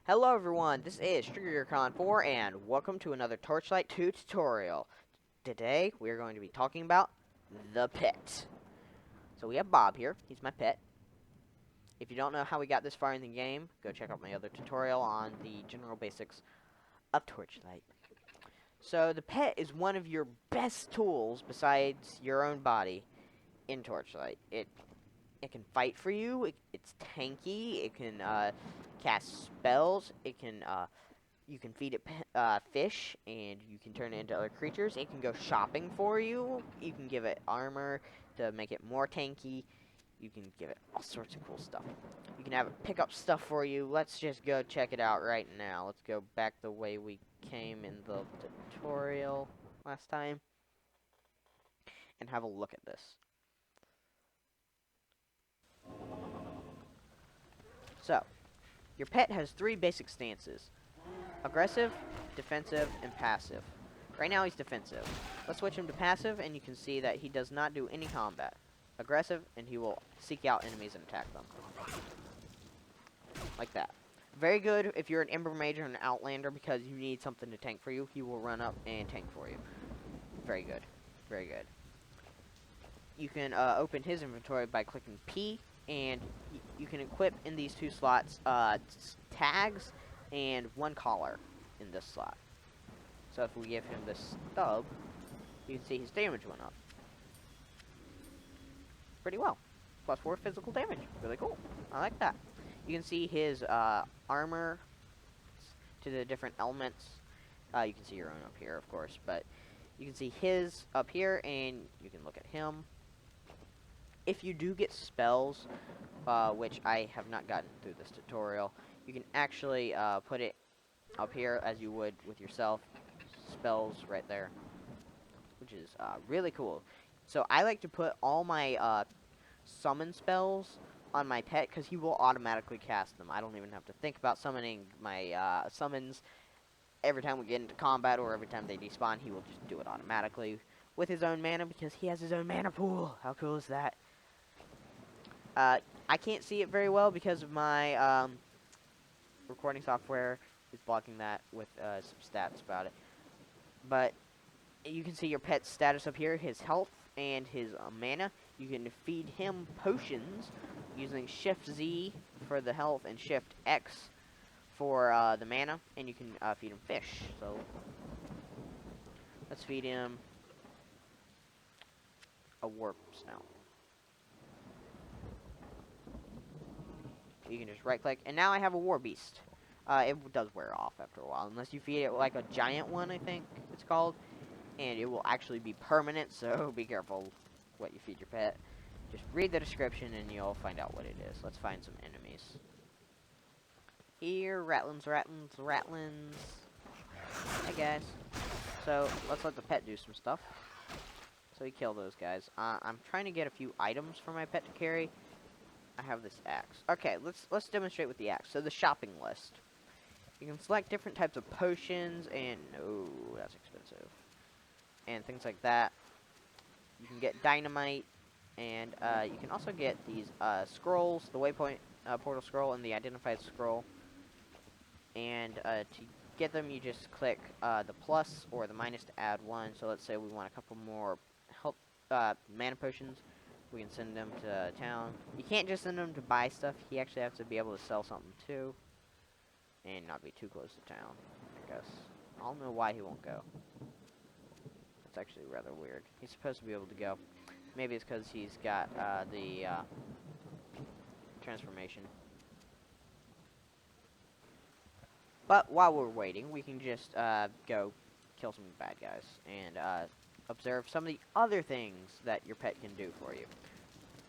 Hello everyone, this is TriggerCon4 and welcome to another Torchlight 2 tutorial. Today we are going to be talking about the pet. So we have Bob here, he's my pet. If you don't know how we got this far in the game, go check out my other tutorial on the general basics of Torchlight. So the pet is one of your best tools besides your own body in Torchlight. It can fight for you, it's tanky, it can cast spells, you can feed it fish, and you can turn it into other creatures. It can go shopping for you. You can give it armor to make it more tanky. You can give it all sorts of cool stuff. You can have it pick up stuff for you. Let's just go check it out right now. Let's go back the way we came in the tutorial last time and have a look at this. So, your pet has three basic stances: aggressive, defensive, and passive. Right now he's defensive. Let's switch him to passive, and you can see that he does not do any combat. Aggressive, and he will seek out enemies and attack them. Like that. Very good if you're an Ember Mage or an Outlander, because you need something to tank for you. He will run up and tank for you. Very good. Very good. You can open his inventory by clicking P, and you can equip in these two slots tags and one collar in this slot. So if we give him this stub, you can see his damage went up pretty well. +4 physical damage. Really cool. I like that. You can see his armor to the different elements. You can see your own up here, of course, but you can see his up here, and you can look at him. If you do get spells, which I have not gotten through this tutorial, you can actually put it up here as you would with yourself. Spells right there, which is really cool. So I like to put all my summon spells on my pet, because he will automatically cast them. I don't even have to think about summoning my summons. Every time we get into combat or every time they despawn, he will just do it automatically with his own mana, because he has his own mana pool. How cool is that? I can't see it very well because of my recording software is blocking that with some stats about it. But you can see your pet's status up here, his health and his mana. You can feed him potions using Shift Z for the health and Shift X for the mana, and you can feed him fish. So let's feed him a warp snout. You can just right click, and now I have a war beast. It does wear off after a while, unless you feed it like a giant one, I think it's called, and it will actually be permanent, so be careful what you feed your pet. Just read the description and you'll find out what it is. Let's find some enemies. Here, ratlins. Hey guys. So, let's let the pet do some stuff. So we kill those guys. I'm trying to get a few items for my pet to carry. I have this axe. Okay, let's demonstrate with the axe. So the shopping list. You can select different types of potions, and no, that's expensive. And things like that. You can get dynamite, and you can also get these scrolls, the waypoint portal scroll and the identified scroll. And to get them, you just click the plus or the minus to add one. So let's say we want a couple more help mana potions. We can send them to town. You can't just send them to buy stuff. He actually has to be able to sell something too, and not be too close to town, I guess. I don't know why he won't go. That's actually rather weird. He's supposed to be able to go. Maybe it's because he's got the transformation. But while we're waiting, we can just go kill some bad guys and observe some of the other things that your pet can do for you.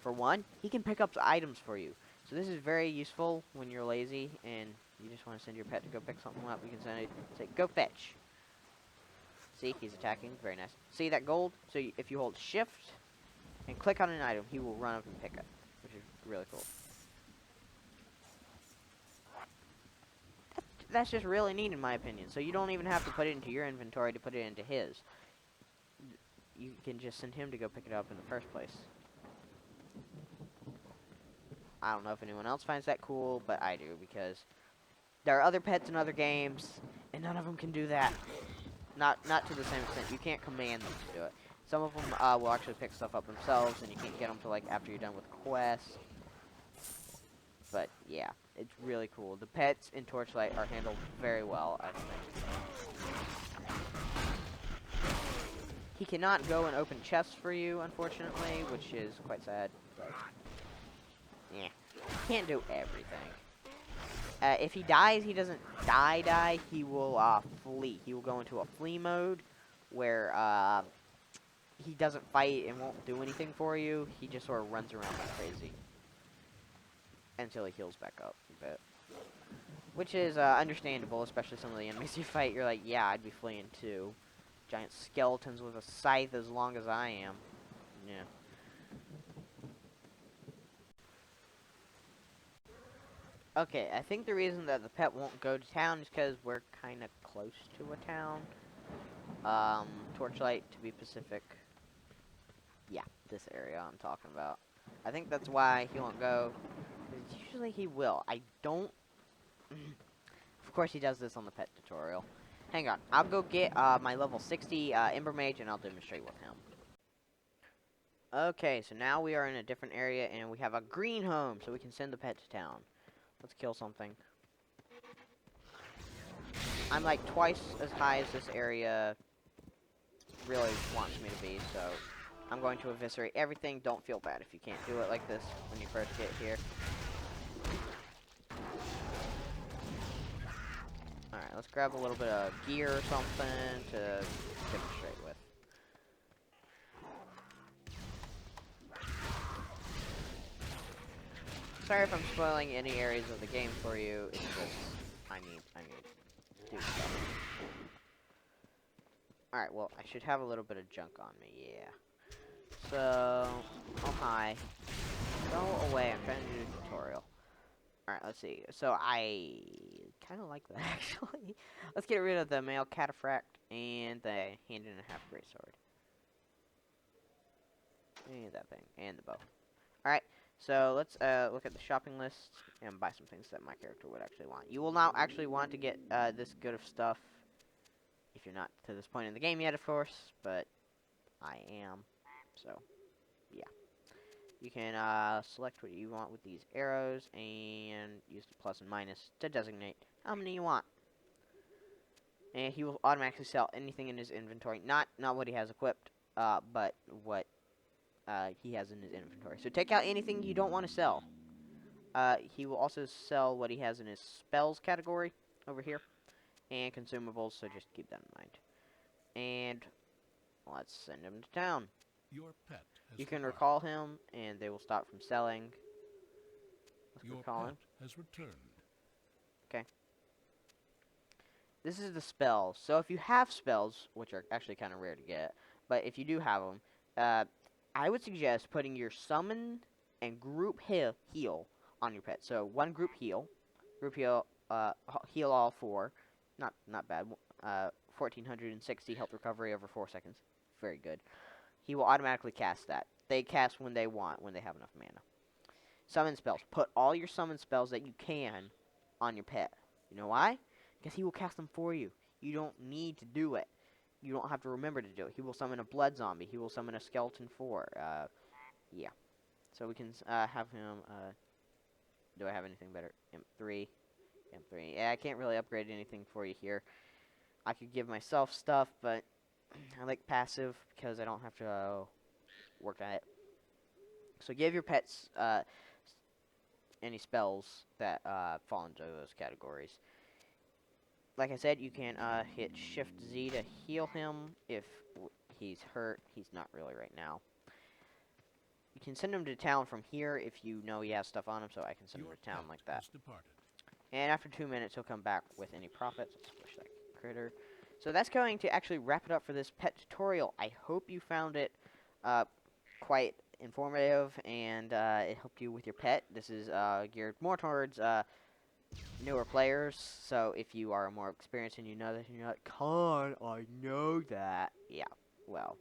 For one, he can pick up the items for you. So this is very useful when you're lazy and you just want to send your pet to go pick something up. You can send it, say, go fetch. See, he's attacking. Very nice. See that gold? So if you hold shift and click on an item, he will run up and pick it, which is really cool. That's just really neat in my opinion. So you don't even have to put it into your inventory to put it into his. You can just send him to go pick it up in the first place. I don't know if anyone else finds that cool, but I do, because There are other pets in other games, and none of them can do that. Not to the same extent. You can't command them to do it. Some of them will actually pick stuff up themselves, and you can't get them to, like, after you're done with quests. But, yeah, it's really cool. The pets in Torchlight are handled very well, I think. He cannot go and open chests for you, unfortunately, which is quite sad. But, yeah, can't do everything. If he dies, he doesn't die. He will flee. He will go into a flee mode, where he doesn't fight and won't do anything for you. He just sort of runs around like crazy until he heals back up a bit, which is understandable, especially some of the enemies you fight. You're like, yeah, I'd be fleeing too. Giant skeletons with a scythe as long as I am. Yeah. Okay, I think the reason that the pet won't go to town is because we're kind of close to a town. Torchlight, to be specific. Yeah, this area I'm talking about. I think that's why he won't go. Usually he will. I don't... Of course he does this on the pet tutorial. Hang on, I'll go get my level 60 Ember Mage and I'll demonstrate with him. Okay, so now we are in a different area and we have a green home, so we can send the pet to town. Let's kill something. I'm like twice as high as this area really wants me to be, so I'm going to eviscerate everything. Don't feel bad if you can't do it like this when you first get here. Alright, let's grab a little bit of gear or something to demonstrate with. Sorry if I'm spoiling any areas of the game for you. It's just I need to do stuff. Alright, well, I should have a little bit of junk on me, yeah. So, oh hi. Go away, I'm trying to do a tutorial. Alright, let's see. So, I kind of like that, actually. Let's get rid of the male cataphract and the hand and a half greatsword. And that thing, and the bow. Alright, so let's look at the shopping list and buy some things that my character would actually want. You will now actually want to get this good of stuff if you're not to this point in the game yet, of course, but I am, so yeah. You can select what you want with these arrows and use the plus and minus to designate how many you want. And he will automatically sell anything in his inventory, not what he has equipped, but what he has in his inventory. So take out anything you don't want to sell. He will also sell what he has in his spells category over here, and consumables, so just keep that in mind. And let's send him to town. Your pet has You can arrived. recall him, and they will stop from selling. Let's Your recall pet him. has returned. Okay. This is the spells. So if you have spells, which are actually kind of rare to get, but if you do have them, I would suggest putting your summon and group heal on your pet. So one group heal, heal all 4. Not bad. 1460 health recovery over 4 seconds. Very good. He will automatically cast that. They cast when they want, when they have enough mana. Summon spells. Put all your summon spells that you can on your pet. You know why? Because he will cast them for you. You don't need to do it. You don't have to remember to do it. He will summon a blood zombie. He will summon a skeleton 4. Yeah. So we can have him. Do I have anything better? Imp 3. Imp 3. Yeah, I can't really upgrade anything for you here. I could give myself stuff, but I like passive because I don't have to work at it. So give your pets any spells that fall into those categories. Like I said, you can hit Shift Z to heal him if he's hurt. He's not really right now. You can send him to town from here if you know he has stuff on him, so I can send him to town like that. And after 2 minutes, he'll come back with any profits. Let's push that critter. So that's going to actually wrap it up for this pet tutorial. I hope you found it quite informative and it helped you with your pet. This is geared more towards newer players, so if you are more experienced and you know that, you're like, Con, I know that. Yeah, well,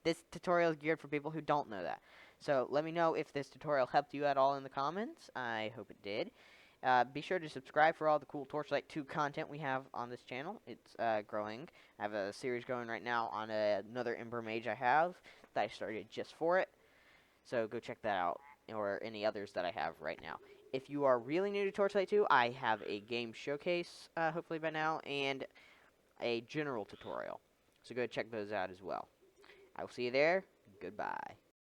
this tutorial is geared for people who don't know that. So let me know if this tutorial helped you at all in the comments. I hope it did. Be sure to subscribe for all the cool Torchlight 2 content we have on this channel. It's growing. I have a series going right now on another Ember Mage I have that I started just for it. So go check that out, or any others that I have right now. If you are really new to Torchlight 2, I have a game showcase, hopefully by now, and a general tutorial. So go check those out as well. I will see you there. Goodbye.